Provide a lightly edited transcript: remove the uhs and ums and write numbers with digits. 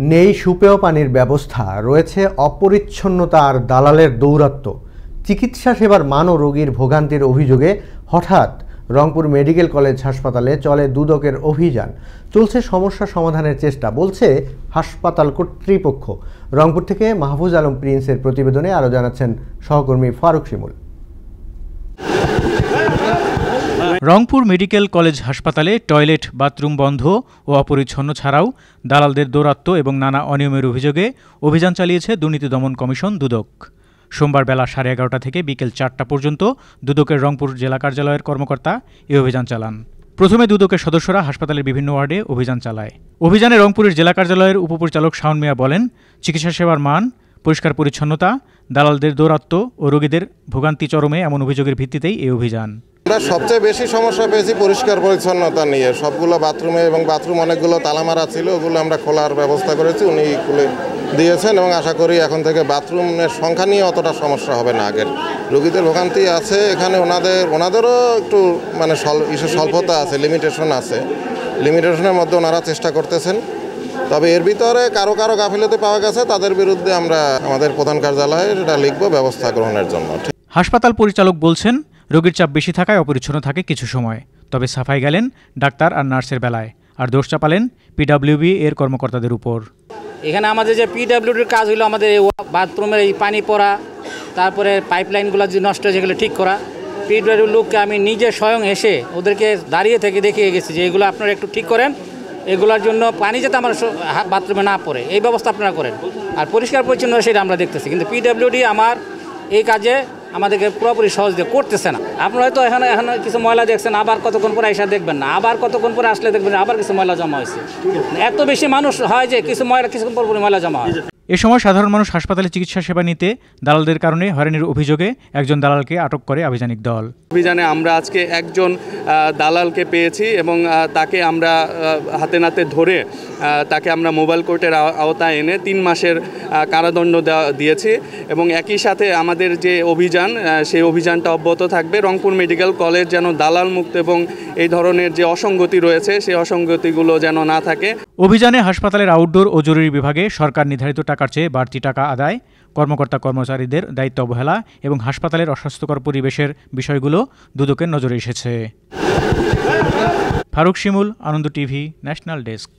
নেই সুপেয় পানির ব্যবস্থা, রয়েছে অপরিচ্ছন্নতা আর দালালের দৌরাত্ম্য। চিকিৎসা সেবার মান ও রোগীর ভোগান্তির অভিযোগে হঠাৎ রংপুর মেডিকেল কলেজ হাসপাতালে চলে দুদকের অভিযান। চলছে সমস্যা সমাধানের চেষ্টা, বলছে হাসপাতাল কর্তৃপক্ষ। রংপুর থেকে মাহফুজ আলম প্রিন্সের প্রতিবেদনে আরও জানাচ্ছেন সহকর্মী ফারুক শিমুল। রংপুর মেডিকেল কলেজ হাসপাতালে টয়লেট বাথরুম বন্ধ ও অপরিচ্ছন্ন ছাড়াও দালালদের দৌরাত্ম্য এবং নানা অনিয়মের অভিযোগে অভিযান চালিয়েছে দুর্নীতি দমন কমিশন দুদক। সোমবার বেলা 11:30 থেকে বিকেল 4টা পর্যন্ত দুদকের রংপুর জেলা কার্যালয়ের কর্মকর্তা এই অভিযান চালান। প্রথমে দুদকের সদস্যরা হাসপাতালের বিভিন্ন ওয়ার্ডে অভিযান চালায়। অভিযানে রংপুরের জেলা কার্যালয়ের উপপরিচালক শাওন মিয়া বলেন, চিকিৎসা সেবার মান, পরিষ্কার পরিচ্ছন্নতা, দালালদের দৌরাত্ম্য ও রোগীদের ভোগান্তি চরমে এমন অভিযোগের ভিত্তিতেই এই অভিযান। আমরা সবচেয়ে বেশি সমস্যা পেয়েছি পরিষ্কার পরিচ্ছন্নতা নিয়ে। সবগুলো বাথরুমে এবং বাথরুম অনেকগুলো তালা মারা ছিল, ওগুলো আমরা খোলার ব্যবস্থা করেছি, উনি খুলে দিয়েছেন এবং আশা করি এখন থেকে বাথরুমের সংখ্যা নিয়ে অতটা সমস্যা হবে না। আগের রোগীদের ভোগান্তি আছে, এখানে ওনাদেরও একটু মানে স্বল্পতা আছে, লিমিটেশন আছে। লিমিটেশনের মধ্যে ওনারা চেষ্টা করতেছেন, তবে এর ভিতরে কারো গাফিলতি পাওয়া গেছে, তাদের বিরুদ্ধে আমরা আমাদের প্রধান কার্যালয়ে এটা লিখব ব্যবস্থা গ্রহণের জন্য। হাসপাতাল পরিচালক বলছেন, রোগীর চাপ বেশি থাকায় অপরিচ্ছন্ন থাকে কিছু সময়, তবে সাফাই গেলেন ডাক্তার আর নার্সের বেলায়, আর দোষ চাপালেন পিডব্লিউবি এর কর্মকর্তাদের উপর। এখানে আমাদের যে পিডব্লিউডির কাজ হলো আমাদের এই বাথরুমের এই পানি পড়া, তারপরে পাইপলাইনগুলো যে নষ্ট হয়ে যেগুলো ঠিক করা। পিডব্লিউডির লোককে আমি নিজে স্বয়ং এসে ওদেরকে দাঁড়িয়ে থেকে দেখিয়ে গেছি যে এগুলো আপনারা একটু ঠিক করেন, এগুলোর জন্য পানি যাতে আমার বাথরুমে না পড়ে এই ব্যবস্থা আপনারা করেন, আর পরিষ্কার পরিচ্ছন্ন সেটা আমরা দেখতেছি। কিন্তু পিডব্লিউডি আমার এই কাজে আমাদেরকে পুরোপুরি সহজ দিয়ে করতেছে না। আপনারা হয়তো এখানে কিছু ময়লা দেখছেন, আবার কতক্ষণ পরে এসে দেখবেন না, আবার কতক্ষণ পরে আসলে দেখবেন আবার কিছু ময়লা জমা হয়েছে। এত বেশি মানুষ হয় যে কিছু ময়লা কিছুক্ষণ পর ময়লা জমা হয়। এ সময় সাধারণ মানুষ হাসপাতালে চিকিৎসা সেবা নিতে দালালদের কারণে হয়রানির অভিযোগে একজন দালালকে আটক করে আভিযানিক দল। অভিযানে আমরা আজকে একজন দালালকে পেয়েছি এবং তাকে আমরা হাতে নাতে ধরে তাকে আমরা মোবাইল কোর্টের আওতায় এনে 3 মাসের কারাদণ্ড দিয়েছি এবং একই সাথে আমাদের যে অভিযান সেই অভিযানটা অব্যাহত থাকবে। রংপুর মেডিকেল কলেজ যেন দালাল মুক্ত এবং এই ধরনের যে অসঙ্গতি রয়েছে সেই অসঙ্গতিগুলো যেন না থাকে। অভিযানে হাসপাতালের আউটডোর ও জরুরি বিভাগে সরকার নির্ধারিত টাকার চেয়ে বাড়তি টাকা আদায়, কর্মকর্তা কর্মচারীদের দায়িত্ব অবহেলা এবং হাসপাতালের অস্বাস্থ্যকর পরিবেশের বিষয়গুলো দুদকের নজরে এসেছে। ফারুক শিমুল, আনন্দ টিভি, ন্যাশনাল ডেস্ক।